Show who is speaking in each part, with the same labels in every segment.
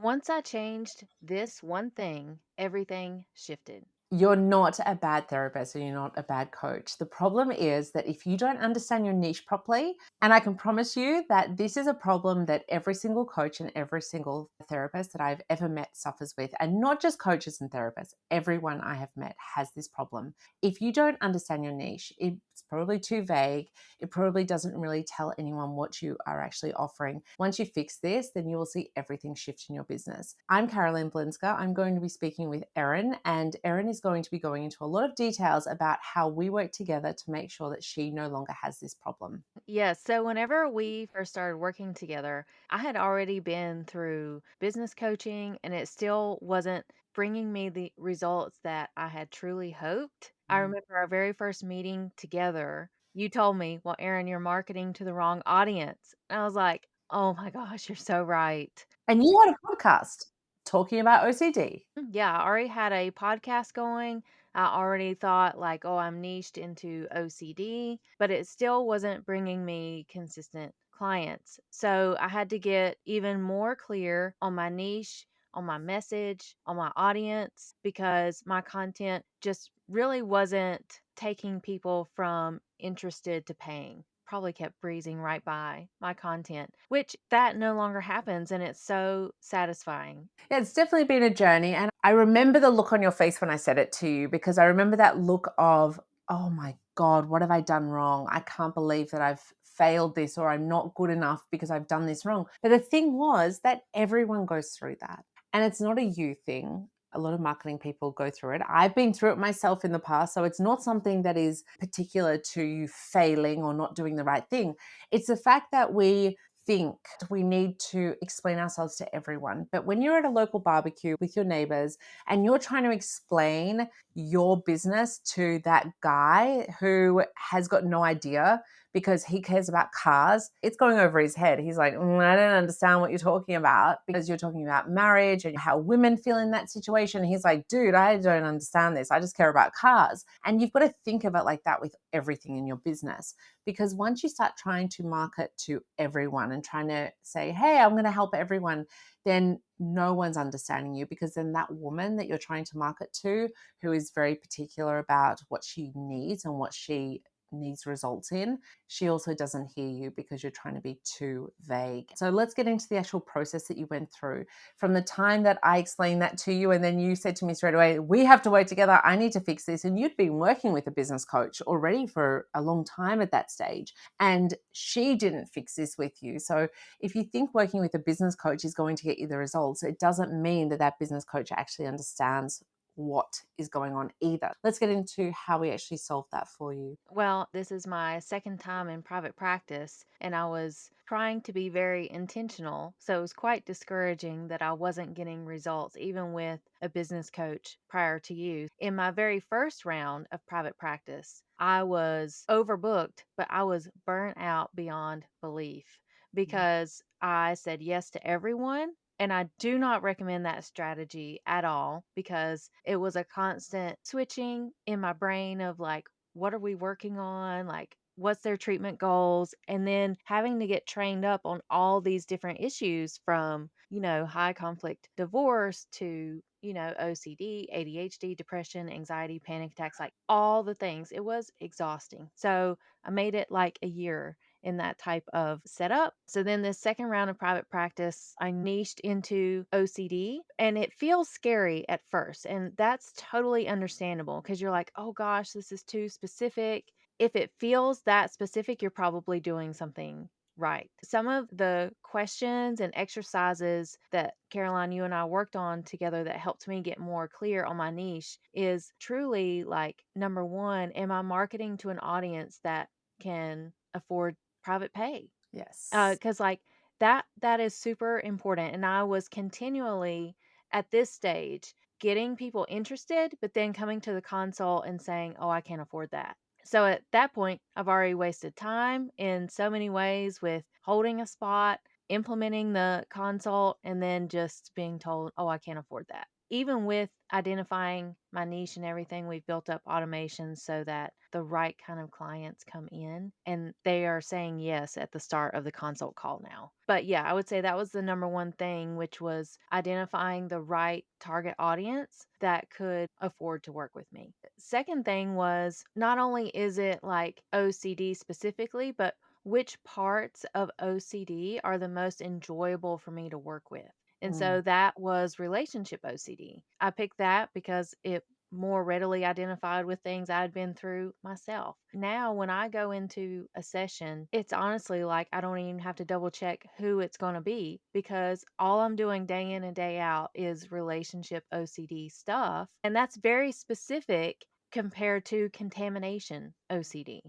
Speaker 1: Once I changed this one thing, everything shifted.
Speaker 2: You're not a bad therapist and you're not a bad coach. The problem is that if you don't understand your niche properly, and I can promise you that this is a problem that every single coach and every single therapist that I've ever met suffers with, and not just coaches and therapists, everyone I have met has this problem. If you don't understand your niche, it's probably too vague. It probably doesn't really tell anyone what you are actually offering. Once you fix this, then you will see everything shift in your business. I'm Caroline Blinska. I'm going to be speaking with Erin, and Erin is going to be going into a lot of details about how we work together to make sure that she no longer has this problem.
Speaker 1: Yes. So whenever we first started working together, I had already been through business coaching and it still wasn't bringing me the results that I had truly hoped. I
Speaker 2: Mm.
Speaker 1: remember our very first meeting together. You told me, well, Erin, you're marketing to the wrong audience. And I was like, oh my gosh, you're so right.
Speaker 2: And you had a podcast talking about OCD.
Speaker 1: Yeah, I already had a podcast going. I already thought like, oh, I'm niched into OCD, but it still wasn't bringing me consistent clients. So I had to get even more clear on my niche, on my message, on my audience, because my content just really wasn't taking people from interested to paying. Probably kept breezing right by my content, which that no longer happens. And it's so satisfying.
Speaker 2: Yeah, it's definitely been a journey. And I remember the look on your face when I said it to you, because I remember that look of, oh my God, what have I done wrong? I can't believe that I've failed this, or I'm not good enough because I've done this wrong. But the thing was that everyone goes through that. And it's not a you thing. A lot of marketing people go through it. I've been through it myself in the past. So it's not something that is particular to you failing or not doing the right thing. It's the fact that we think we need to explain ourselves to everyone. But when you're at a local barbecue with your neighbors and you're trying to explain your business to that guy who has got no idea because he cares about cars, it's going over his head. He's like, I don't understand what you're talking about, because you're talking about marriage and how women feel in that situation. He's like, dude, I don't understand this. I just care about cars. And you've got to think of it like that with everything in your business. Because once you start trying to market to everyone and trying to say, hey, I'm going to help everyone, then no one's understanding you, because then that woman that you're trying to market to, who is very particular about what she needs and what she needs results in, she also doesn't hear you because you're trying to be too vague. So let's get into the actual process that you went through from the time that I explained that to you. And then you said to me straight away, we have to work together. I need to fix this. And you'd been working with a business coach already for a long time at that stage. And she didn't fix this with you. So if you think working with a business coach is going to get you the results, it doesn't mean that that business coach actually understands what is going on either. Let's get into how we actually solve that for you.
Speaker 1: Well, this is my second time in private practice, and I was trying to be very intentional. So it was quite discouraging that I wasn't getting results, even with a business coach prior to you. In my very first round of private practice, I was overbooked, but I was burnt out beyond belief because I said yes to everyone. And I do not recommend that strategy at all because it was a constant switching in my brain of like, what are we working on? Like, what's their treatment goals? And then having to get trained up on all these different issues from, high conflict divorce to, OCD, ADHD, depression, anxiety, panic attacks, like all the things. It was exhausting. So I made it like a year in that type of setup. So then the second round of private practice, I niched into OCD and it feels scary at first. And that's totally understandable because you're like, oh gosh, this is too specific. If it feels that specific, you're probably doing something right. Some of the questions and exercises that Caroline, you and I worked on together that helped me get more clear on my niche is truly like number one, am I marketing to an audience that can afford private pay?
Speaker 2: Yes.
Speaker 1: Because like that is super important, and I was continually at this stage getting people interested, but then coming to the consult and saying, "Oh, I can't afford that." So at that point, I've already wasted time in so many ways with holding a spot, implementing the consult, and then just being told, "Oh, I can't afford that." Even with identifying my niche and everything, we've built up automations so that the right kind of clients come in and they are saying yes at the start of the consult call now. But yeah, I would say that was the number one thing, which was identifying the right target audience that could afford to work with me. Second thing was not only is it like OCD specifically, but which parts of OCD are the most enjoyable for me to work with. And
Speaker 2: Mm,
Speaker 1: so that was relationship OCD. I picked that because it more readily identified with things I'd been through myself. Now, when I go into a session, it's honestly like I don't even have to double check who it's going to be because all I'm doing day in and day out is relationship OCD stuff. And that's very specific compared to contamination OCD.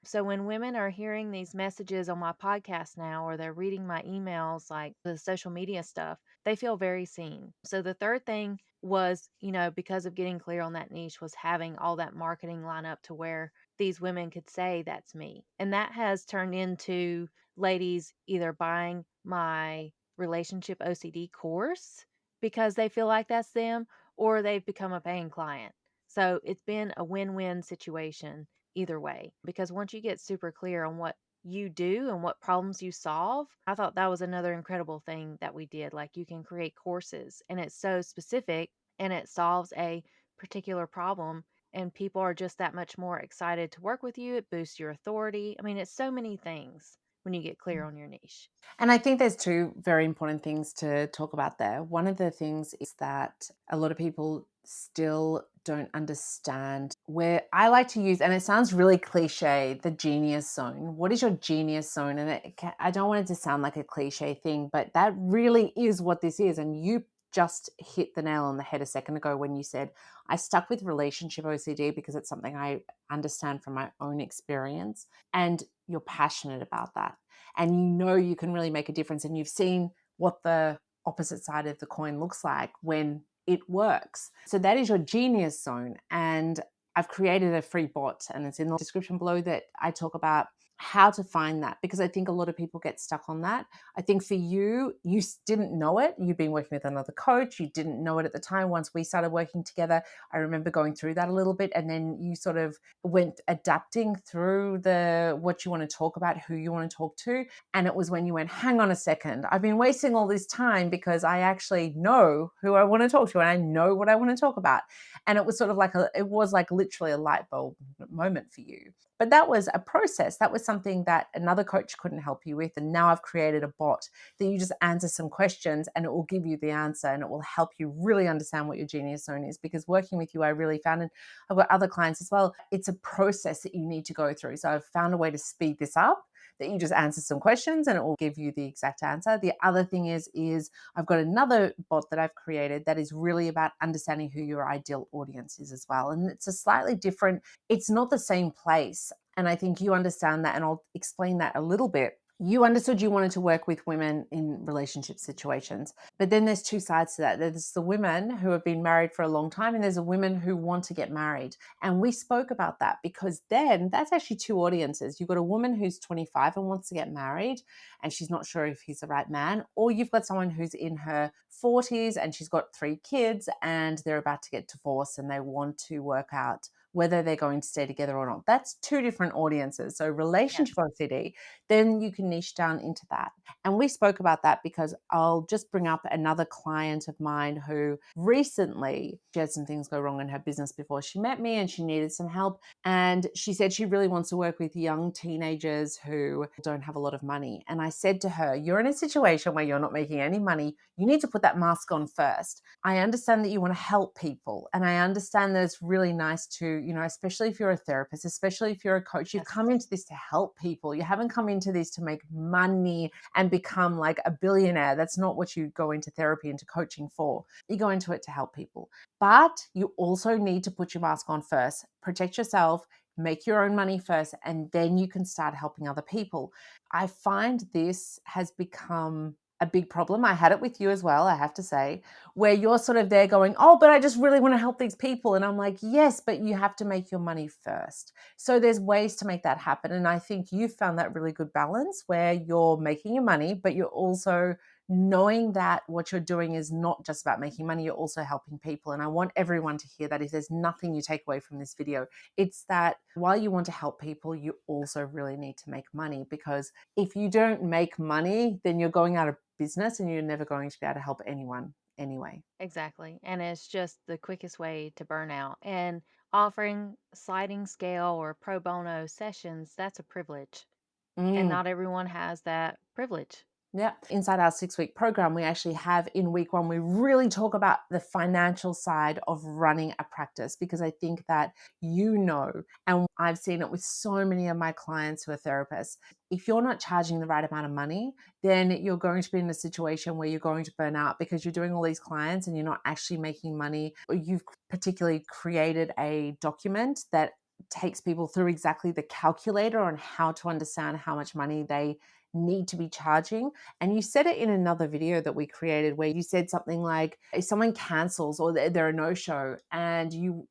Speaker 1: So when women are hearing these messages on my podcast now, or they're reading my emails, like the social media stuff, they feel very seen. So the third thing was, because of getting clear on that niche, was having all that marketing line up to where these women could say that's me. And that has turned into ladies either buying my relationship OCD course because they feel like that's them, or they've become a paying client. So it's been a win-win situation either way, because once you get super clear on what you do and what problems you solve, I thought that was another incredible thing that we did. Like, you can create courses and it's so specific and it solves a particular problem, and people are just that much more excited to work with you. It boosts your authority. I mean, it's so many things when you get clear
Speaker 2: mm.
Speaker 1: on your niche.
Speaker 2: And I think there's two very important things to talk about there. One of the things is that a lot of people still don't understand where I like to use, and it sounds really cliche, the genius zone. What is your genius zone? And I don't want it to sound like a cliche thing, but that really is what this is. And you just hit the nail on the head a second ago when you said, I stuck with relationship OCD because it's something I understand from my own experience. And you're passionate about that, and you can really make a difference, and you've seen what the opposite side of the coin looks like when it works. So that is your genius zone. And I've created a free bot, and it's in the description below, that I talk about how to find that, because I think a lot of people get stuck on that. I think for you, you didn't know it. You've been working with another coach. You didn't know it at the time. Once we started working together, I remember going through that a little bit, and then you sort of went adapting through the what you want to talk about, who you want to talk to. And it was when you went, hang on a second, I've been wasting all this time because I actually know who I want to talk to and I know what I want to talk about. And it was sort of like it was like literally a light bulb moment for you. But that was a process. That was something that another coach couldn't help you with. And now I've created a bot that you just answer some questions and it will give you the answer, and it will help you really understand what your genius zone is. Because working with you, I really found, and I've got other clients as well, it's a process that you need to go through. So I've found a way to speed this up, that you just answer some questions and it will give you the exact answer. The other thing is I've got another bot that I've created that is really about understanding who your ideal audience is as well. And it's a slightly different, it's not the same place. And I think you understand that, and I'll explain that a little bit. You understood you wanted to work with women in relationship situations. But then there's two sides to that. There's the women who have been married for a long time, and there's the women who want to get married. And we spoke about that, because then that's actually two audiences. You've got a woman who's 25 and wants to get married, and she's not sure if he's the right man. Or you've got someone who's in her 40s and she's got 3 kids and they're about to get divorced and they want to work out whether they're going to stay together or not. That's two different audiences. So relationship
Speaker 1: Yes.
Speaker 2: OCD, then you can niche down into that. And we spoke about that because I'll just bring up another client of mine who recently, she had some things go wrong in her business before she met me and she needed some help. And she said she really wants to work with young teenagers who don't have a lot of money. And I said to her, you're in a situation where you're not making any money. You need to put that mask on first. I understand that you want to help people. And I understand that it's really nice to, especially if you're a therapist, especially if you're a coach, you've
Speaker 1: Yes.
Speaker 2: come into this to help people. You haven't come into this to make money and become like a billionaire. That's not what you go into therapy, into coaching for. You go into it to help people. But you also need to put your mask on first, protect yourself, make your own money first, and then you can start helping other people. I find this has become a big problem. I had it with you as well, I have to say, where you're sort of there going, oh, but I just really want to help these people. And I'm like, yes, but you have to make your money first. So there's ways to make that happen. And I think you've found that really good balance where you're making your money, but you're also knowing that what you're doing is not just about making money, you're also helping people. And I want everyone to hear that if there's nothing you take away from this video, it's that while you want to help people, you also really need to make money, because if you don't make money, then you're going out of business and you're never going to be able to help anyone anyway.
Speaker 1: Exactly. And it's just the quickest way to burn out. And offering sliding scale or pro bono sessions, that's a privilege. And
Speaker 2: Mm.
Speaker 1: not everyone has that privilege.
Speaker 2: Yeah. Inside our 6 week program, we actually have in week one, we really talk about the financial side of running a practice, because I think that, and I've seen it with so many of my clients who are therapists. If you're not charging the right amount of money, then you're going to be in a situation where you're going to burn out, because you're doing all these clients and you're not actually making money. Or you've particularly created a document that takes people through exactly the calculator on how to understand how much money they need to be charging. And you said it in another video that we created, where you said something like, if someone cancels or they're a no show, and you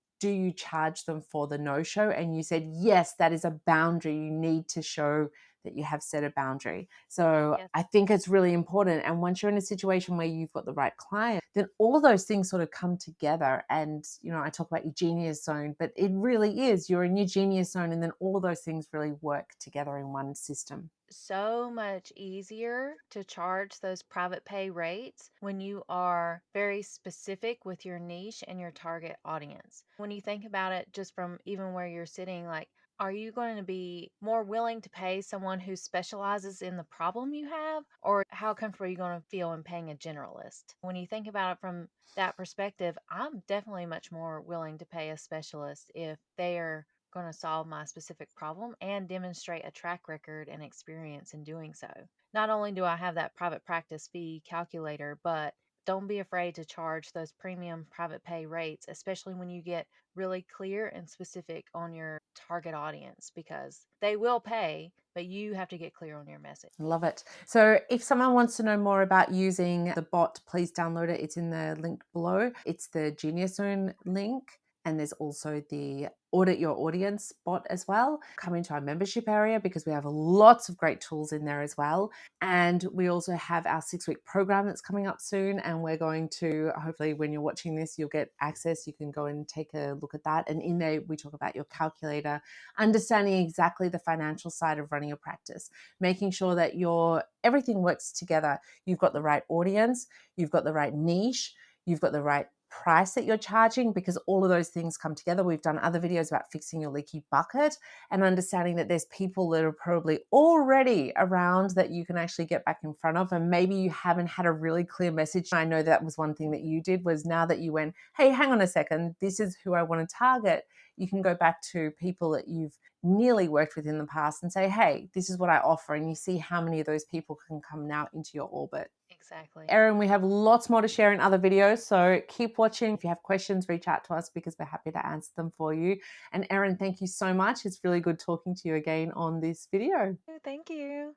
Speaker 2: charge them for the no show? And you said, yes, that is a boundary. You need to show that you have set a boundary. So
Speaker 1: Yes.
Speaker 2: I think it's really important. And once you're in a situation where you've got the right client, then all those things sort of come together. And, I talk about your genius zone, but it really is, you're in your genius zone. And then all of those things really work together in one system.
Speaker 1: So much easier to charge those private pay rates when you are very specific with your niche and your target audience. When you think about it, just from even where you're sitting, like, are you going to be more willing to pay someone who specializes in the problem you have? Or how comfortable are you going to feel in paying a generalist? When you think about it from that perspective, I'm definitely much more willing to pay a specialist if they are going to solve my specific problem and demonstrate a track record and experience in doing so. Not only do I have that private practice fee calculator, but don't be afraid to charge those premium private pay rates, especially when you get really clear and specific on your target audience, because they will pay, but you have to get clear on your message.
Speaker 2: Love it. So if someone wants to know more about using the bot, please download it. It's in the link below. It's the Genius Zone link. And there's also the Audit Your Audience bot as well. Come into our membership area, because we have lots of great tools in there as well. And we also have our 6 week program that's coming up soon. And we're going to, hopefully, when you're watching this, you'll get access. You can go and take a look at that. And in there, we talk about your calculator, understanding exactly the financial side of running a practice, making sure that everything works together. You've got the right audience, you've got the right niche, you've got the right price that you're charging, because all of those things come together. We've done other videos about fixing your leaky bucket and understanding that there's people that are probably already around that you can actually get back in front of, and maybe you haven't had a really clear message. I know that was one thing that you did, was now that you went, hey, hang on a second, this is who I want to target, you can go back to people that you've nearly worked with in the past and say, hey, this is what I offer. And you see how many of those people can come now into your orbit.
Speaker 1: Exactly.
Speaker 2: Erin, we have lots more to share in other videos, so keep watching. If you have questions, reach out to us, because we're happy to answer them for you. And Erin, thank you so much. It's really good talking to you again on this video.
Speaker 1: Thank you.